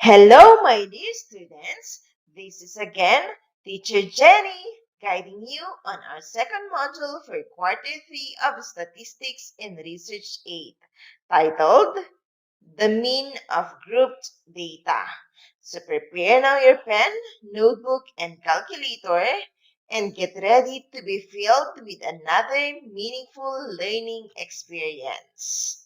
Hello, my dear students. This is again Teacher Jenny guiding you on our second module for Quarter 3 of Statistics in Research 8, titled The Mean of Grouped Data. So prepare now your pen, notebook, and calculator and get ready to be filled with another meaningful learning experience.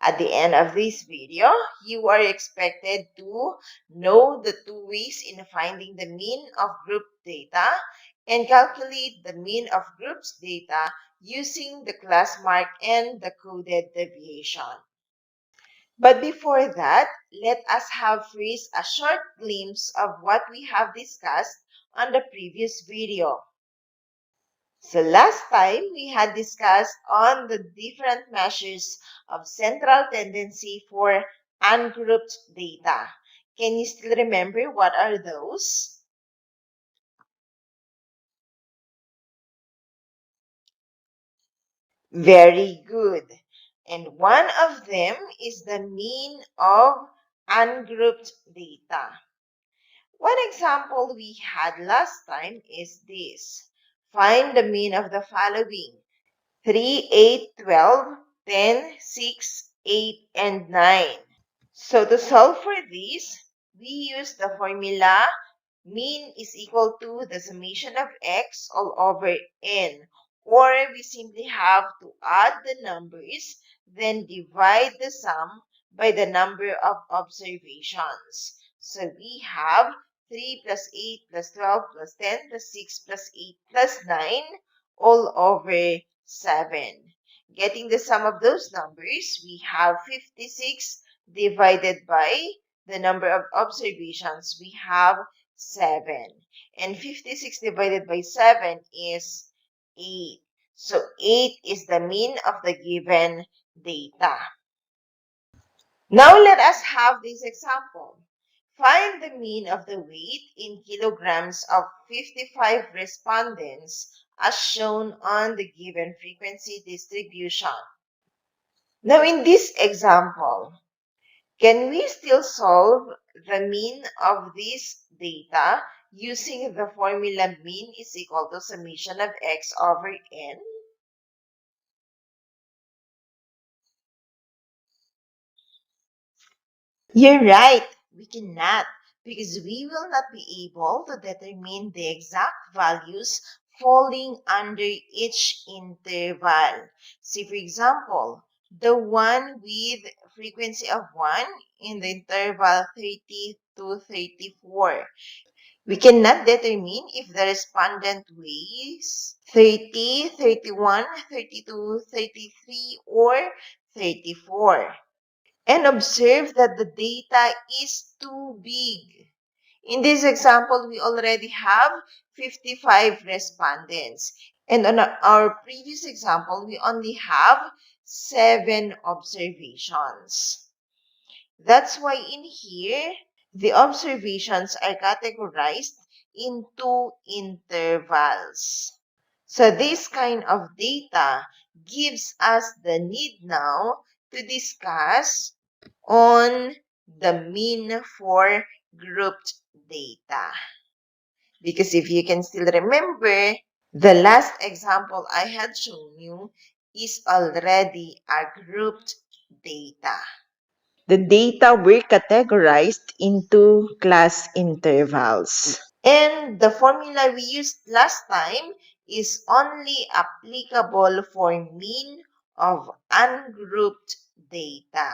At the end of this video, you are expected to know the two ways in finding the mean of group data and calculate the mean of groups data using the class mark and the coded deviation. But before that, let us have first a short glimpse of what we have discussed on the previous video. So last time, we had discussed on the different measures of central tendency for ungrouped data. Can you still remember what are those? Very good. And one of them is the mean of ungrouped data. One example we had last time is this. Find the mean of the following: 3, 8, 12, 10, 6, 8, and 9. So to solve for this, we use the formula mean is equal to the summation of x all over n. Or we simply have to add the numbers, then divide the sum by the number of observations. So we have 3 plus 8 plus 12 plus 10 plus 6 plus 8 plus 9 all over 7. Getting the sum of those numbers, we have 56 divided by the number of observations. We have 7. And 56 divided by 7 is 8. So 8 is the mean of the given data. Now let us have this example. Find the mean of the weight in kilograms of 55 respondents as shown on the given frequency distribution. Now in this example, can we still solve the mean of this data using the formula mean is equal to summation of x over n? You're right, we cannot, because we will not be able to determine the exact values falling under each interval. See, for example, the one with frequency of 1 in the interval 30 to 34. We cannot determine if the respondent weighs 30, 31, 32, 33, or 34. And observe that the data is too big. In this example, we already have 55 respondents. And on our previous example, we only have 7 observations. That's why in here, the observations are categorized into intervals. So this kind of data gives us the need now to discuss on the mean for grouped data. Because if you can still remember, the last example I had shown you is already a grouped data. The data were categorized into class intervals. And the formula we used last time is only applicable for mean of ungrouped data.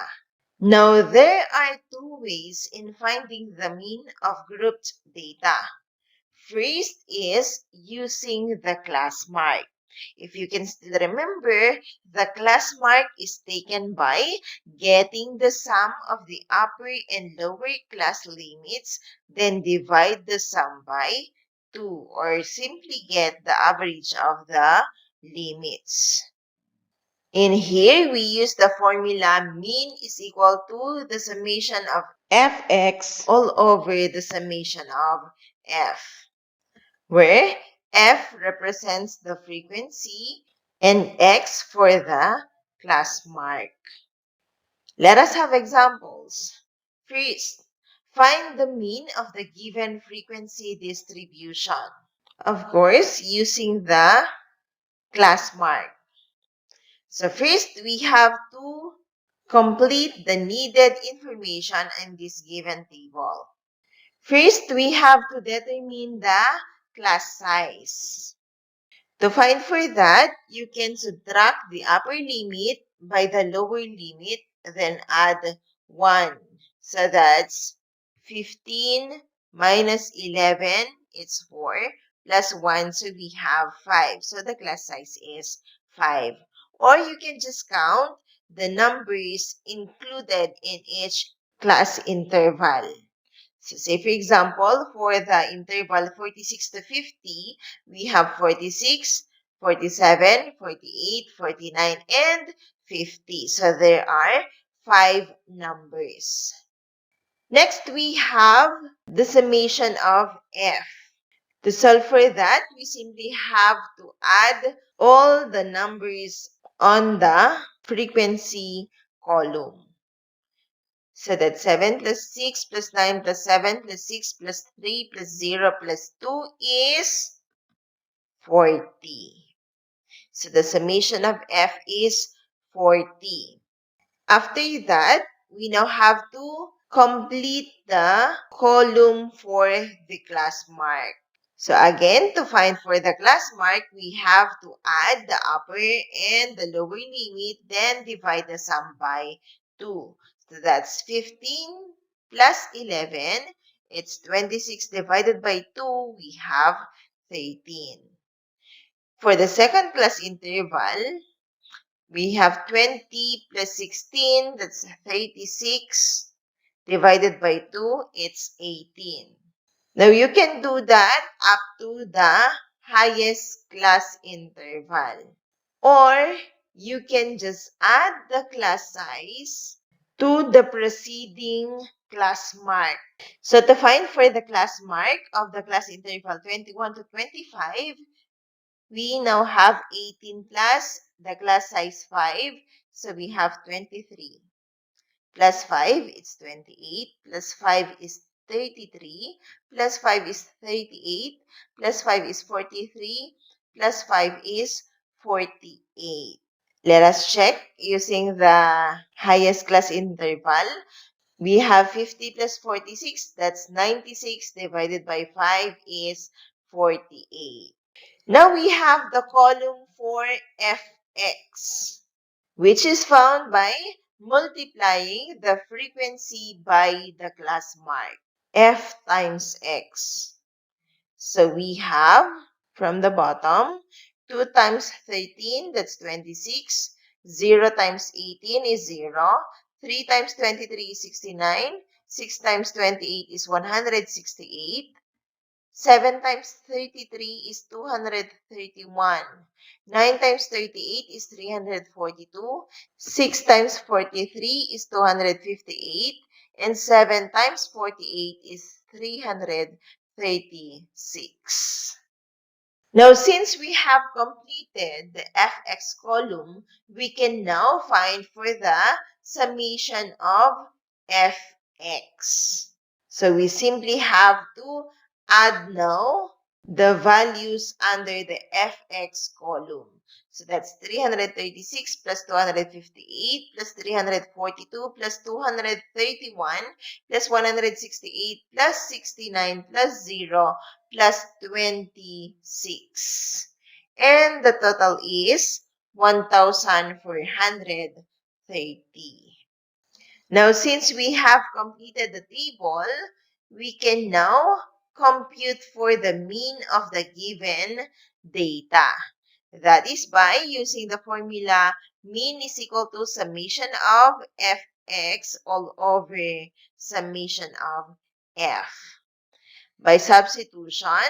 Now, there are two ways in finding the mean of grouped data. First is using the class mark. If you can still remember, the class mark is taken by getting the sum of the upper and lower class limits, then divide the sum by 2, or simply get the average of the limits. In here, we use the formula mean is equal to the summation of fx all over the summation of f, where f represents the frequency and x for the class mark. Let us have examples. First, Find the mean of the given frequency distribution. Of course, using the class mark. So first, we have to complete the needed information in this given table. First, we have to determine the class size. To find for that, you can subtract the upper limit by the lower limit, then add 1. So that's 15 minus 11, it's 4, plus 1, so we have 5. So the class size is 5. Or you can just count the numbers included in each class interval. So say, for example, for the interval 46 to 50, we have 46, 47, 48, 49, and 50. So there are 5 numbers. Next, we have the summation of f. To solve for that, we simply have to add all the numbers on the frequency column. So that's 7 plus 6 plus 9 plus 7 plus 6 plus 3 plus 0 plus 2 is 40. So the summation of f is 40. After that, we now have to complete the column for the class mark. So again, to find for the class mark, we have to add the upper and the lower limit, then divide the sum by 2. So that's 15 plus 11. It's 26 divided by 2. We have 13. For the second class interval, we have 20 plus 16. That's 36. Divided by 2, it's 18. Now, you can do that up to the highest class interval. Or, you can just add the class size to the preceding class mark. So, to find for the class mark of the class interval 21 to 25, we now have 18 plus the class size 5. So, we have 23. Plus 5, it's 28. Plus 5 is 33. Plus 5 is 38. Plus 5 is 43. Plus 5 is 48. Let us check using the highest class interval. We have 50 plus 46. That's 96 divided by 5 is 48. Now we have the column for fx, which is found by multiplying the frequency by the class mark, f times x. So we have, from the bottom, 2 times 13, that's 26. 0 times 18 is 0. 3 times 23 is 69. 6 times 28 is 168. 7 times 33 is 231. 9 times 38 is 342. 6 times 43 is 258. And 7 times 48 is 336. Now, since we have completed the fx column, we can now find for the summation of fx. So we simply have to add now the values under the fx column. So that's 336 plus 258 plus 342 plus 231 plus 168 plus 69 plus 0 plus 26. And the total is 1,430. Now, since we have completed the table, we can now compute for the mean of the given data. That is by using the formula mean is equal to summation of fx all over summation of f. By substitution,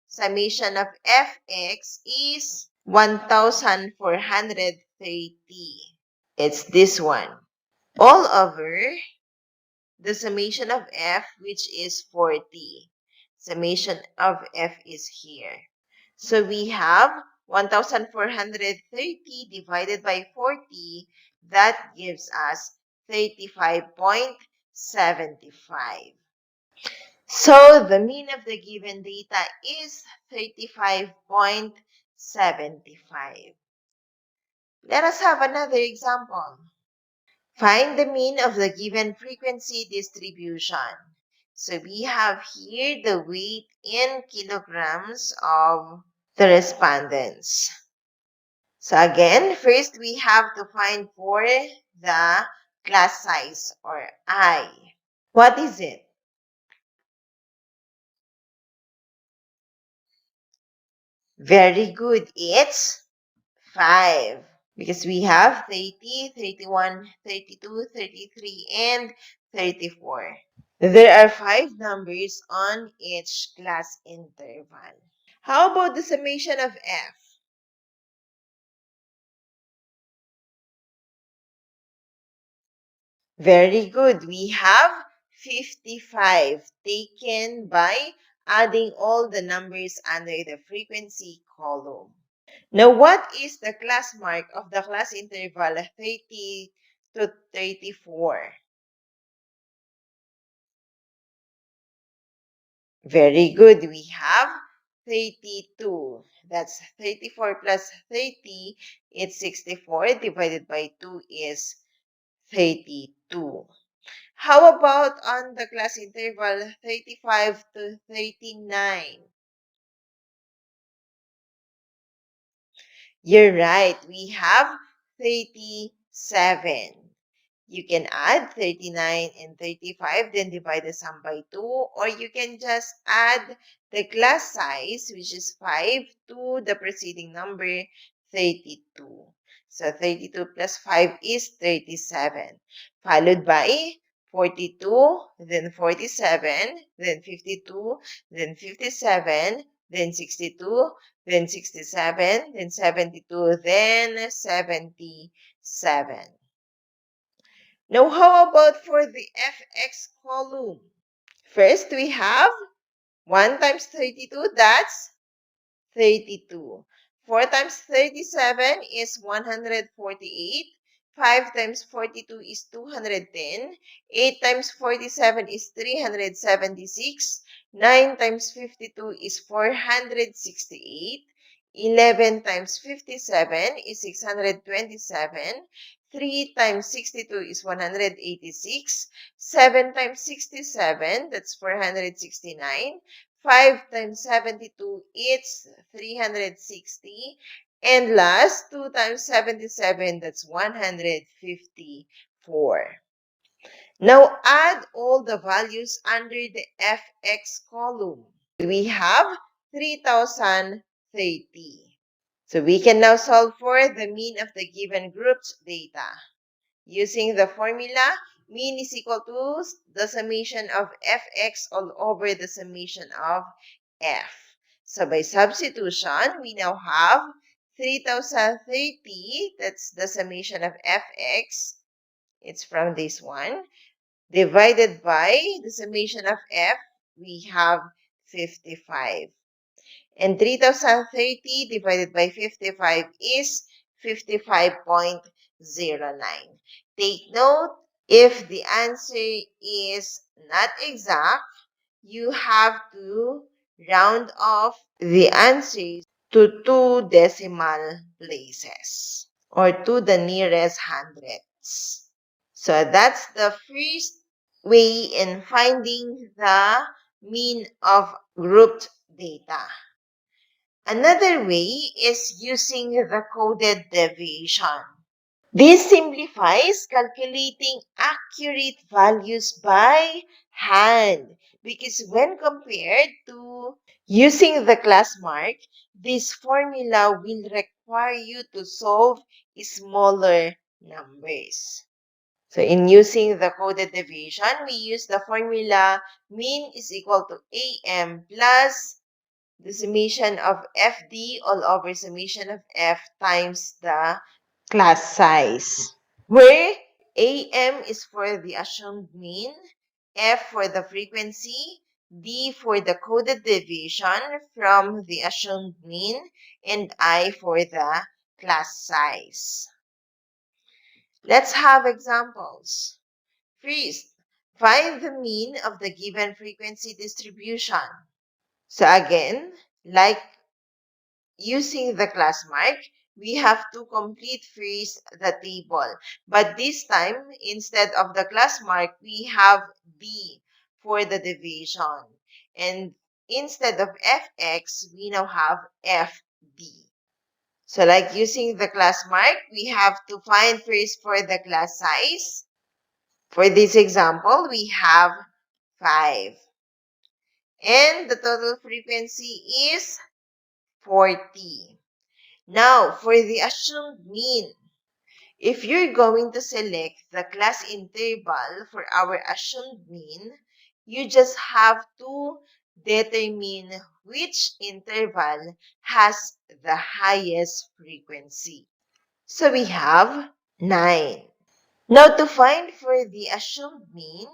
summation of fx is 1,430. It's this one. All over the summation of f, which is 40. Summation of f is here. So we have 1,430 divided by 40. That gives us 35.75. So the mean of the given data is 35.75. Let us have another example. Find the mean of the given frequency distribution. So we have here the weight in kilograms of the respondents. So again, first we have to find for the class size or I. What is it? Very good. It's 5. Because we have 30, 31, 32, 33, and 34. There are 5 numbers on each class interval. How about the summation of F? Very good. We have 55 taken by adding all the numbers under the frequency column. Now, what is the class mark of the class interval 30 to 34? Very good. We have 32. That's 34 plus 30. It's 64 divided by 2 is 32. How about on the class interval 35 to 39? You're right. We have 37. You can add 39 and 35, then divide the sum by 2, or you can just add the class size, which is 5, to the preceding number, 32. So 32 plus 5 is 37, followed by 42, then 47, then 52, then 57, then 62, then 67, then 72, then 77. Now, how about for the fx column? First, we have 1 times 32, that's 32. 4 times 37 is 148. 5 times 42 is 210. 8 times 47 is 376. 9 times 52 is 468. 11 times 57 is 627. 3 times 62 is 186. 7 times 67, that's 469. 5 times 72, it's 360. And last, 2 times 77, that's 154. Now, add all the values under the fx column. We have 3030. So we can now solve for the mean of the given group's data. Using the formula, mean is equal to the summation of fx all over the summation of f. So by substitution, we now have 3030, that's the summation of fx, it's from this one, divided by the summation of f, we have 55. And 3030 divided by 55 is 55.09. Take note, if the answer is not exact, you have to round off the answers to 2 decimal places or to the nearest hundredths. So that's the first way in finding the mean of grouped data. Another way is using the coded deviation. This simplifies calculating accurate values by hand because when compared to using the class mark, this formula will require you to solve smaller numbers. So in using the coded deviation, we use the formula mean is equal to AM plus the summation of FD all over summation of F times the class size, where AM is for the assumed mean, F for the frequency, D for the coded deviation from the assumed mean, and I for the class size. Let's have examples. First, Find the mean of the given frequency distribution. So again, like using the class mark, we have to complete first the table. But this time, instead of the class mark, we have D for the division. And instead of Fx, we now have Fd. So like using the class mark, we have to find first for the class size. For this example, we have 5. And the total frequency is 40. Now, for the assumed mean, if you're going to select the class interval for our assumed mean, you just have to determine which interval has the highest frequency. So we have 9. Now, to find for the assumed mean,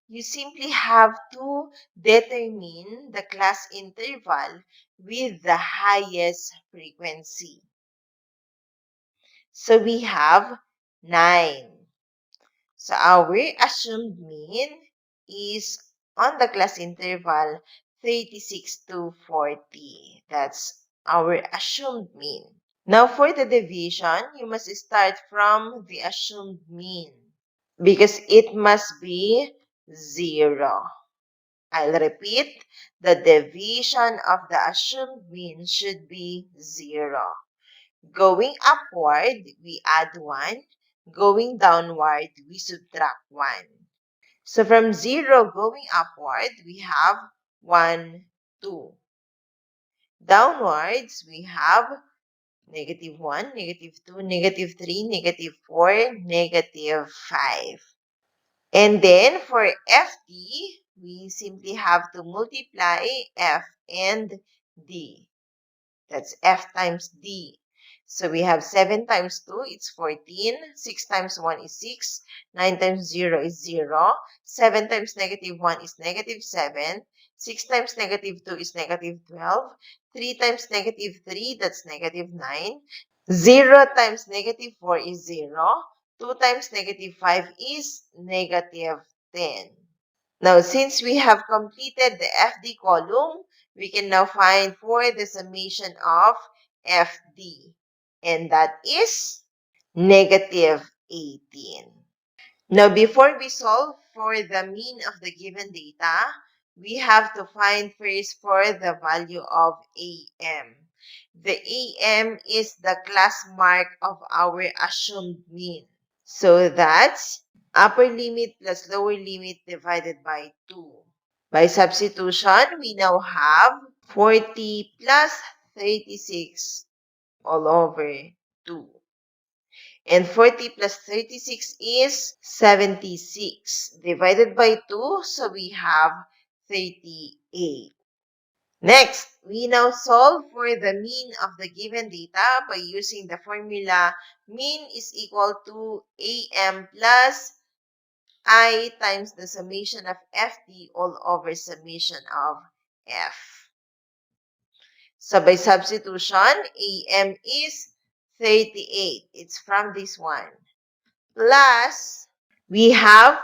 you simply have to determine the class interval with the highest frequency. So we have 9. So our assumed mean is on the class interval 36 to 40. That's our assumed mean. Now for the division, you must start from the assumed mean because it must be 0. I'll repeat, the division of the assumed mean should be 0. Going upward, we add 1. Going downward, we subtract 1. So from 0 going upward, we have 1, 2. Downwards, we have -1, -2, -3, -4, -5. And then for FD, we simply have to multiply F and D. That's F times D. So we have 7 times 2, it's 14. 6 times 1 is 6. 9 times 0 is 0. 7 times -1 is -7. 6 times -2 is -12. 3 times -3, that's -9. 0 times -4 is 0. 2 times -5 is -10. Now, since we have completed the FD column, we can now find for the summation of FD. And that is -18. Now, before we solve for the mean of the given data, we have to find first for the value of AM. The AM is the class mark of our assumed mean. So that's upper limit plus lower limit divided by 2. By substitution, we now have 40 plus 36 all over 2. And 40 plus 36 is 76 divided by 2, so we have 38. Next, we now solve for the mean of the given data by using the formula mean is equal to AM plus I times the summation of FD all over summation of F. So by substitution, AM is 38. It's from this one. Plus, we have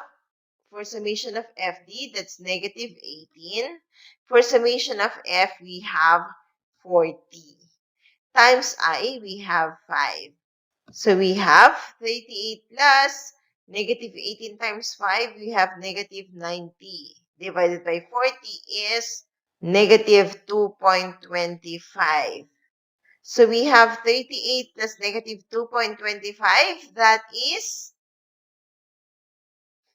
for summation of FD, that's -18. For summation of F, we have 40. Times I, we have 5. So we have 38 plus -18 times 5, we have -90. Divided by 40 is -2.25. So we have 38 plus -2.25. That is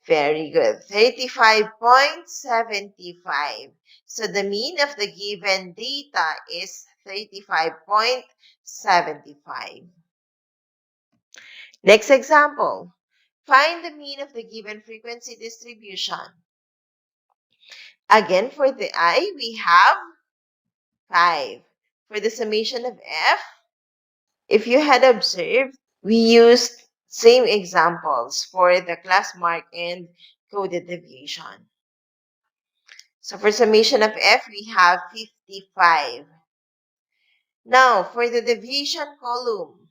very good. 35.75. So the mean of the given data is 35.75. Next example. Find the mean of the given frequency distribution. Again, for the I, we have 5. For the summation of F, if you had observed, we used same examples for the class mark and coded deviation. So for summation of F, we have 55. Now, for the deviation column,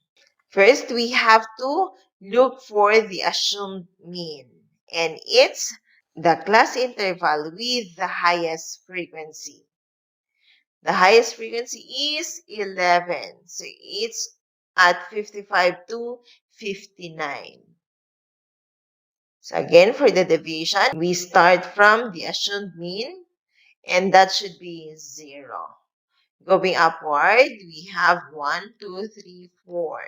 first we have to look for the assumed mean. And it's the class interval with the highest frequency. The highest frequency is 11. So it's at 55 to 59. So again, for the deviation, we start from the assumed mean, and that should be 0. Going upward, we have 1, 2, 3, 4.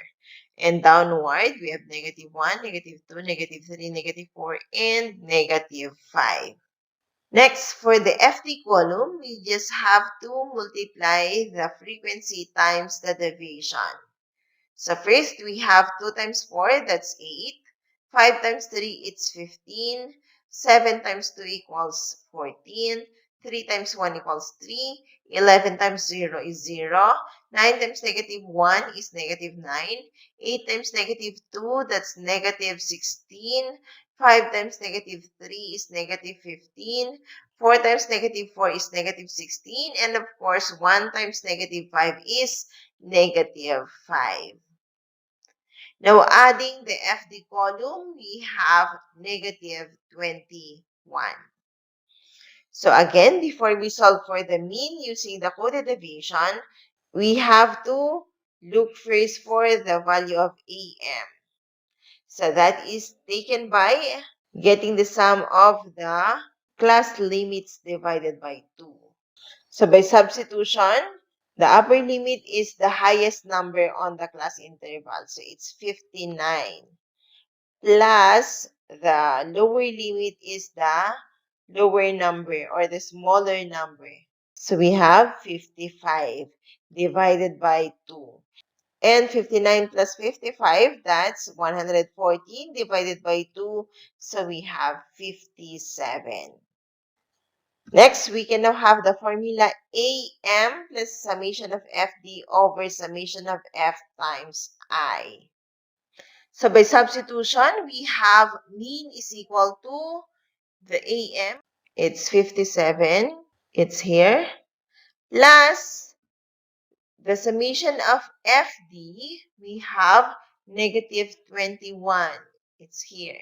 And downward, we have -1, -2, -3, -4, and -5. Next, for the FD column, we just have to multiply the frequency times the deviation. So first, we have 2 times 4, that's 8. 5 times 3, it's 15. 7 times 2 equals 14. 3 times 1 equals 3. 11 times 0 is 0. 9 times -1 is -9. 8 times -2, that's -16. 5 times -3 is -15. 4 times -4 is -16. And of course, 1 times -5 is -5. Now, adding the FD column, we have -21. So again, before we solve for the mean using the coded deviation, we have to look first for the value of AM. So that is taken by getting the sum of the class limits divided by 2. So by substitution, the upper limit is the highest number on the class interval. So it's 59. Plus, the lower limit is the lower number or the smaller number. So we have 55 divided by 2. And 59 plus 55, that's 114 divided by 2. So we have 57. Next, we can now have the formula AM plus summation of FD over summation of F times I. So by substitution, we have mean is equal to the AM. It's 57. It's here. Plus the summation of FD, we have -21. It's here.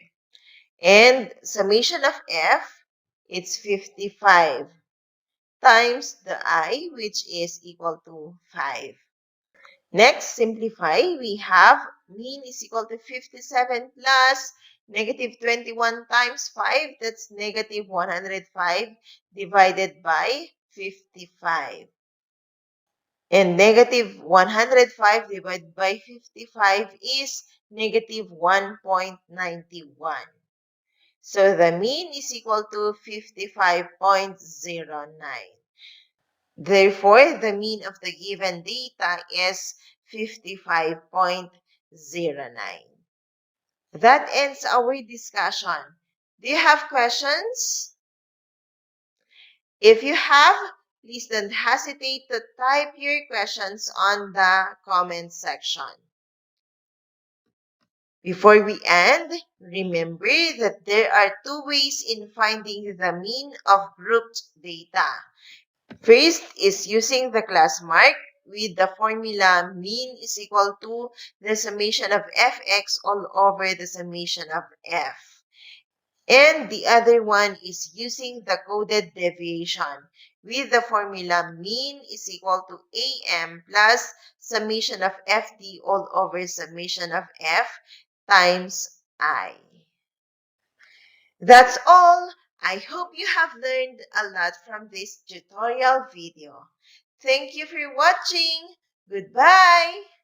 And summation of F, it's 55 times the I, which is equal to 5. Next, simplify. We have mean is equal to 57 plus -21 times 5. That's -105 divided by 55. And -105 divided by 55 is -1.91. So the mean is equal to 55.09. Therefore, the mean of the given data is 55.09. That ends our discussion. Do you have questions? If you have, please don't hesitate to type your questions on the comment section. Before we end, remember that there are 2 ways in finding the mean of grouped data. First is using the class mark with the formula mean is equal to the summation of fx all over the summation of f. And the other one is using the coded deviation with the formula mean is equal to AM plus summation of FD all over summation of F times I. That's all. I hope you have learned a lot from this tutorial video. Thank you for watching. Goodbye.